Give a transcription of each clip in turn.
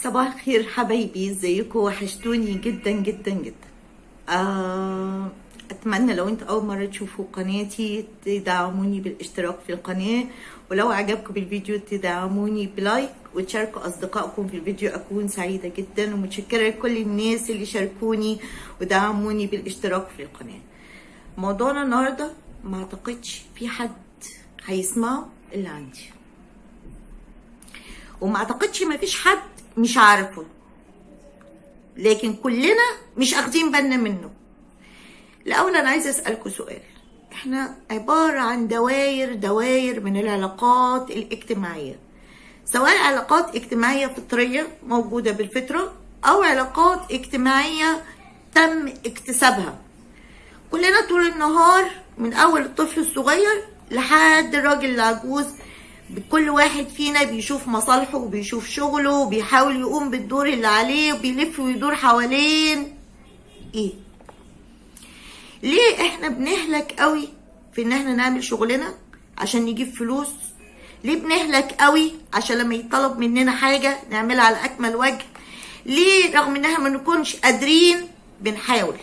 صباح الخير حبايبي، ازيكم؟ وحشتوني جدا جدا جدا. اتمنى لو انت اول مره تشوفوا قناتي تدعموني بالاشتراك في القناه، ولو عجبكم الفيديو تدعموني بلايك وتشاركوا اصدقائكم في الفيديو. اكون سعيده جدا ومتشكره لكل الناس اللي شاركوني ودعموني بالاشتراك في القناه. موضوعنا النهارده ما اعتقدش في حد هيسمعه اللي عندي، وما اعتقدش ما فيش حد مش عارفه، لكن كلنا مش اخدين بالنا منه. الاول انا عايزه اسالكم سؤال. احنا عباره عن دواير من العلاقات الاجتماعيه، سواء علاقات اجتماعيه فطريه موجوده بالفطره او علاقات اجتماعيه تم اكتسابها. كلنا طول النهار من اول الطفل الصغير لحد الراجل العجوز، كل واحد فينا بيشوف مصالحه وبيشوف شغله وبيحاول يقوم بالدور اللي عليه وبيلف ويدور حوالين ايه. ليه احنا بنهلك قوي في ان احنا نعمل شغلنا عشان نجيب فلوس؟ ليه بنهلك قوي عشان لما يطلب مننا حاجة نعملها على اكمل وجه؟ ليه رغم ان احنا ما نكونش قادرين بنحاول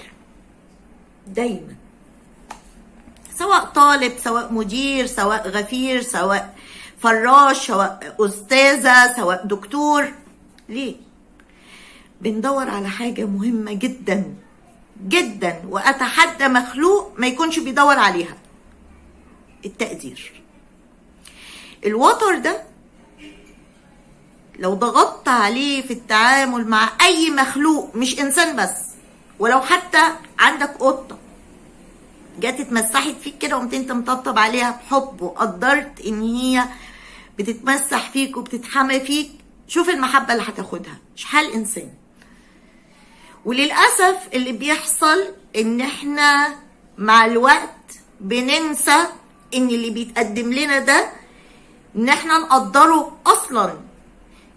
دايما، سواء طالب، سواء مدير، سواء غفير، سواء فراش، سواء أستاذة، سواء دكتور؟ ليه؟ بندور على حاجة مهمة جدا جدا، وأتحدى مخلوق ما يكونش بيدور عليها: التقدير. الوتر ده لو ضغطت عليه في التعامل مع أي مخلوق، مش إنسان بس، ولو حتى عندك قطة جت اتمسحت فيك كده وقمت انت مطبطب عليها بحب وقدرت ان هي بتتمسح فيك وبتتحمى فيك، شوف المحبة اللي هتاخدها. مش حال انسان. وللأسف اللي بيحصل ان احنا مع الوقت بننسى ان اللي بيتقدم لنا ده ان احنا نقدره اصلا.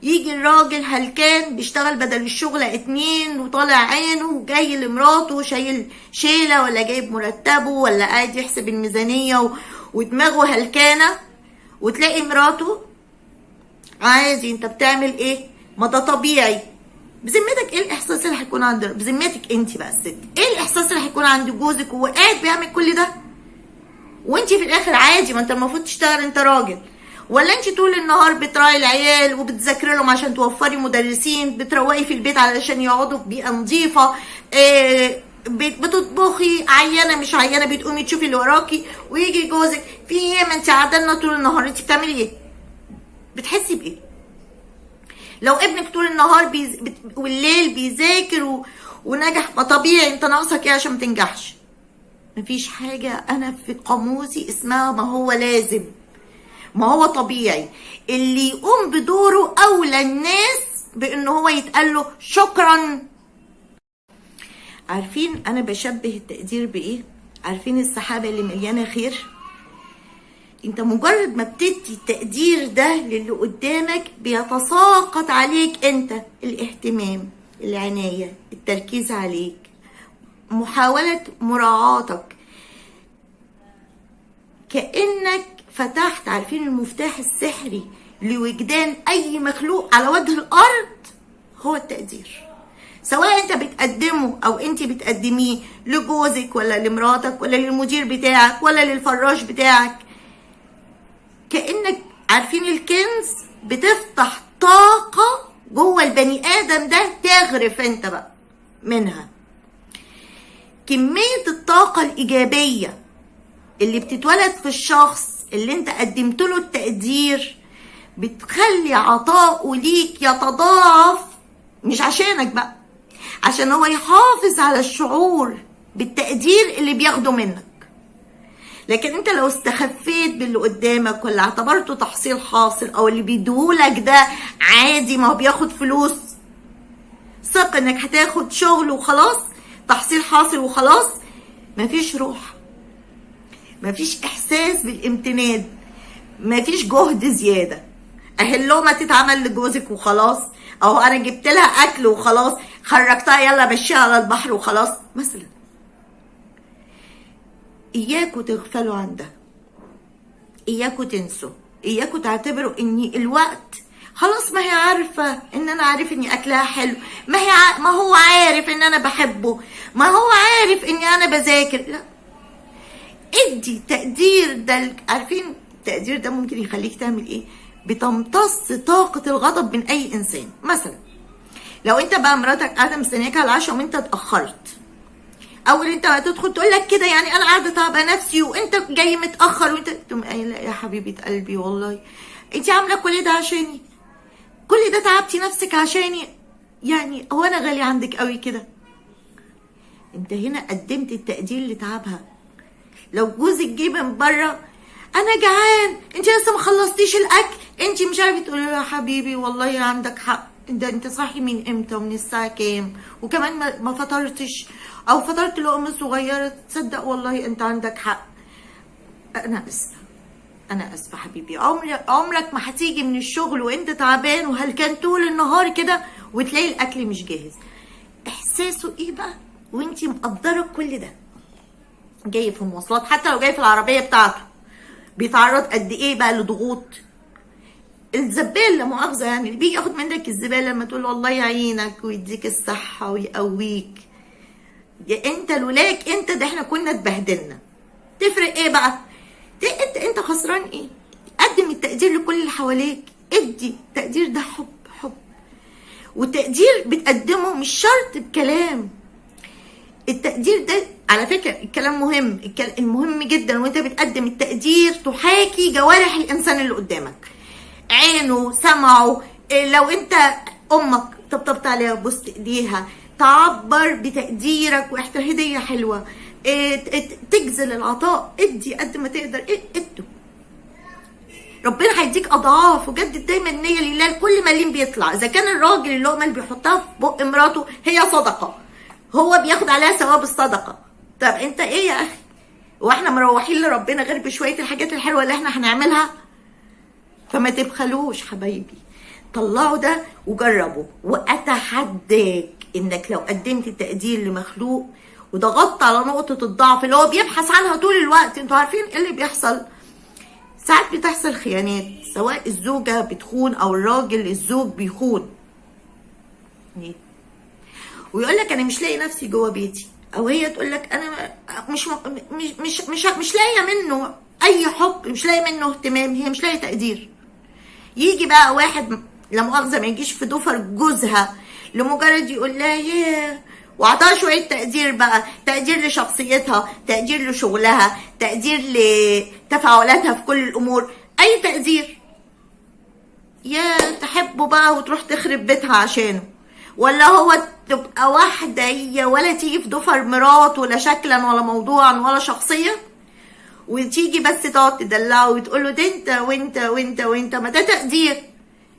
يجي الراجل هلكان بيشتغل بدل الشغل 2 وطالع عينه وجاي لمراته شايل شيله، ولا جايب مرتبه، ولا قاعد يحسب الميزانيه ودماغه هلكانه، وتلاقي مراته عادي انت بتعمل ايه؟ ما ده طبيعي. بذمتك ايه الاحساس اللي هيكون عند بذمتك انت بقى الست، ايه الاحساس اللي هيكون عند جوزك وهو قاعد بيعمل كل ده وانت في الاخر عادي؟ ما انت المفروض تشتغل، انت راجل. ولا انت طول النهار بتراعي العيال وبتذاكري لهم عشان توفري مدرسين، بتروقي في البيت علشان يقعدوا في بيئه نظيفه، بتطبخي عيانه مش عيانه، بتقومي تشوفي اللي وراكي، ويجي جوزك في ايه؟ ما انت قاعده لنا طول النهار، انت بتعملي ايه؟ بتحسي بايه؟ لو ابنك طول النهار والليل بيذاكر ونجح، ما طبيعي، انت ناقصك ايه عشان ما تنجحش؟ مفيش حاجه انا في قاموسي اسمها ما هو لازم، ما هو طبيعي. اللي يقوم بدوره اولى الناس بانه هو يتقال له شكرا. عارفين انا بشبه التقدير بايه؟ عارفين السحابه اللي مليانه خير؟ انت مجرد ما بتدي التقدير ده للي قدامك بيتساقط عليك انت الاهتمام، العنايه، التركيز عليك، محاوله مراعاتك، كأنك فتحت، عارفين المفتاح السحري لوجدان اي مخلوق على وجه الارض هو التقدير. سواء انت بتقدمه او انت بتقدميه لجوزك ولا لمراتك ولا للمدير بتاعك ولا للفراش بتاعك، كأنك عارفين الكنز بتفتح طاقة جوه البني ادم ده تغرف انت بقى منها. كمية الطاقة الايجابية اللي بتتولد في الشخص اللي انت قدمت له التقدير بتخلي عطاؤه ليك يتضاعف، مش عشانك بقى، عشان هو يحافظ على الشعور بالتقدير اللي بياخده منك. لكن انت لو استخفيت باللي قدامك ولا اعتبرته تحصيل حاصل، او اللي بيديهولك ده عادي ما هو بياخد فلوس، ثق انك هتاخد شغل وخلاص، تحصيل حاصل وخلاص، مفيش روح، مفيش احساس بالامتنان، مفيش جهد زياده. اهي اللقمه تتعمل لجوزك وخلاص، اهو انا جبت لها اكل وخلاص، خرجتها يلا مشيها على البحر وخلاص مثلا. اياكوا تغفلوا عن ده، اياكوا تنسوا، اياكوا تعتبروا ان الوقت خلاص، ما هي عارفة ان انا عارف اني اكلها حلو، ما هو عارف ان انا بحبه، ما هو عارف اني انا بذاكر. لا، ادي تقدير. ده عارفين التقدير ده ممكن يخليك تعمل ايه؟ بتمتص طاقة الغضب من اي انسان. مثلا لو انت بقى مراتك قاعدة مستنياك على العشاء وانت اتأخرت، اول انت هتدخل تقول لك كده يعني انا قاعده تعبه نفسي وانت جاي متاخر، وانت تقوم قايله يا حبيبه قلبي والله انت عامله كل ده عشاني، كل ده تعبتي نفسك عشاني، يعني هو انا غالي عندك قوي كده؟ انت هنا قدمت التقدير لتعبها. لو جوزك جه من بره انا جعان، انت لسه ما خلصتيش الاكل، انت مش عارفه، تقولي له يا حبيبي والله عندك حق، انت صاحي من امتى ومن الساعه كام، وكمان ما فطرتش او فطرت لقمه صغيره، تصدق والله انت عندك حق، انا اسفه، انا اسفه حبيبي، عمرك ما هتيجي من الشغل وانت تعبان وهلكان طول النهار كده وتلاقي الاكل مش جاهز. احساسه ايه بقى وانت مقدره كل ده؟ جاي في المواصلات، حتى لو جاي في العربيه بتاعته، بيتعرض قد ايه بقى لضغوط. الزبال لا مؤاخذه يعني اللي بيجي ياخد منك الزباله لما تقول له الله يعينك ويديك الصحه ويقويك، يا انت لولاك انت ده احنا كنا اتبهدلنا. تفرق ايه بقى؟ انت خسران ايه؟ قدم التقدير لكل اللي حواليك. ادي التقدير ده حب، حب. والتقدير بتقدمه مش شرط بكلام. التقدير ده على فكرة الكلام مهم، المهم جدا وانت بتقدم التقدير تحاكي جوارح الانسان اللي قدامك، عينه، سمعه. لو انت امك طبطبت عليها وبوست ايديها، تعبر بتقديرك هدية حلوة، تجزل العطاء، ادي قد ما تقدر، ادوا ربنا هيديك اضعاف. وجدد دايما النية لله، كل مليم بيطلع. اذا كان الراجل اللقمة اللي بيحطها في بق مراته هي صدقة، هو بياخد عليها ثواب الصدقة، طب انت ايه يا اخي؟ واحنا مروحين لربنا غير بشوية الحاجات الحلوة اللي احنا هنعملها؟ فما تبخلوش حبايبي، طلعوا ده وجربوا. واتحداك انك لو قدمت التقدير لمخلوق وضغطت على نقطة الضعف اللي هو بيبحث عنها طول الوقت، انتوا عارفين ايه اللي بيحصل؟ ساعات بتحصل خيانات، سواء الزوجة بتخون او الراجل الزوج بيخون، ويقول لك انا مش لاقي نفسي جوه بيتي، او هي تقول لك انا مش لاقيه منه اي حب، مش لاقي منه اهتمام، هي مش لاقي تقدير. يجي بقى واحد لا مؤاخذه ما يجيش في ضفر جوزها لمجرد يقول لها ياه، واعطاها شويه تقدير بقى، تقدير لشخصيتها، تقدير لشغلها، تقدير لتفاعلاتها في كل الامور، اي تقدير، يا تحبه بقى وتروح تخرب بيتها عشانه. ولا هو تبقى واحدة هي ولا تيجي في ضفر مراته لا شكلا ولا موضوعا ولا شخصيا، وتيجي بس تقعد تدلعه وتقول له ده انت وانت وانت وانت، ما ده تقدير.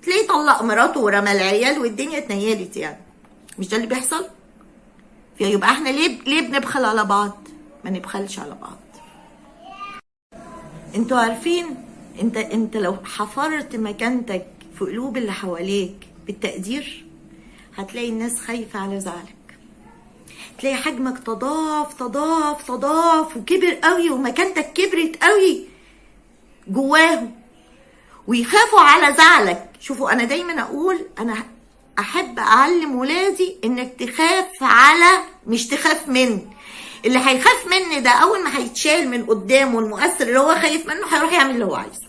تلاقيه طلق مراته ورمى العيال والدنيا اتنيلت. يعني مش ده اللي بيحصل؟ يبقى احنا ليه بنبخل على بعض؟ ما نبخلش على بعض. انتوا عارفين انت لو حفرت مكانتك في قلوب اللي حواليك بالتقدير، هتلاقي الناس خايفة على زعلك، تلاقي حجمك تضاعف تضاعف تضاعف وكبر قوي، ومكانتك كبرت قوي جواهم، ويخافوا على زعلك. شوفوا انا دايما اقول انا احب اعلم ولادي انك تخاف على، مش تخاف من. اللي هيخاف مني ده اول ما هيتشال من قدامه المؤثر اللي هو خايف منه هيروح يعمل اللي هو عايزه.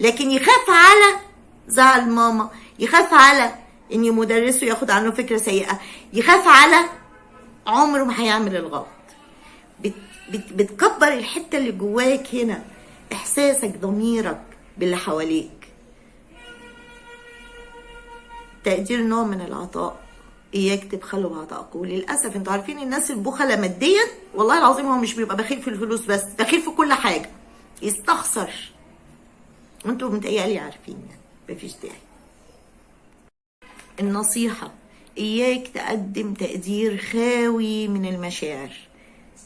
لكن يخاف على زعل ماما، يخاف على ان مدرسه ياخد عنه فكره سيئه، يخاف على، عمره ما هيعمل الغلط. بتكبر الحته اللي جواك هنا، احساسك، ضميرك باللي حواليك. تقدير نوع من العطاء، اياك تبخلوا بعطائكم. وللاسف انتوا عارفين الناس البخلة ماديا والله العظيم هو مش بيبقى بخيل في الفلوس بس، بخيل في كل حاجه، يستخسر. وانتوا متهيألي عارفين يعني مفيش داعي. النصيحة، إياك تقدم تقدير خاوي من المشاعر،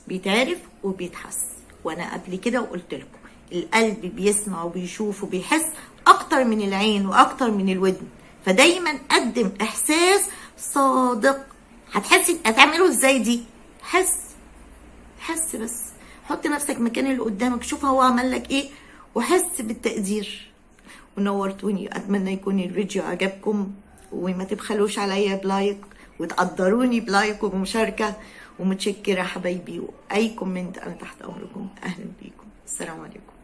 بيتعرف وبيتحس. وأنا قبل كده وقلت لكم القلب بيسمع وبيشوف وبيحس أكتر من العين وأكتر من الودن، فدايما قدم إحساس صادق. هتحسي هتعمله إزاي دي؟ حس بس، حط نفسك مكان اللي قدامك، شوف هو عمل لك إيه وحس بالتقدير. ونورتوني. اتمنى يكون الفيديو عجبكم، وما تبخلوش عليا بلايك، وتقدروني بلايك ومشاركة. ومتشكرة حبايبي، واي كومنت انا تحت امركم. اهلا بيكم، السلام عليكم.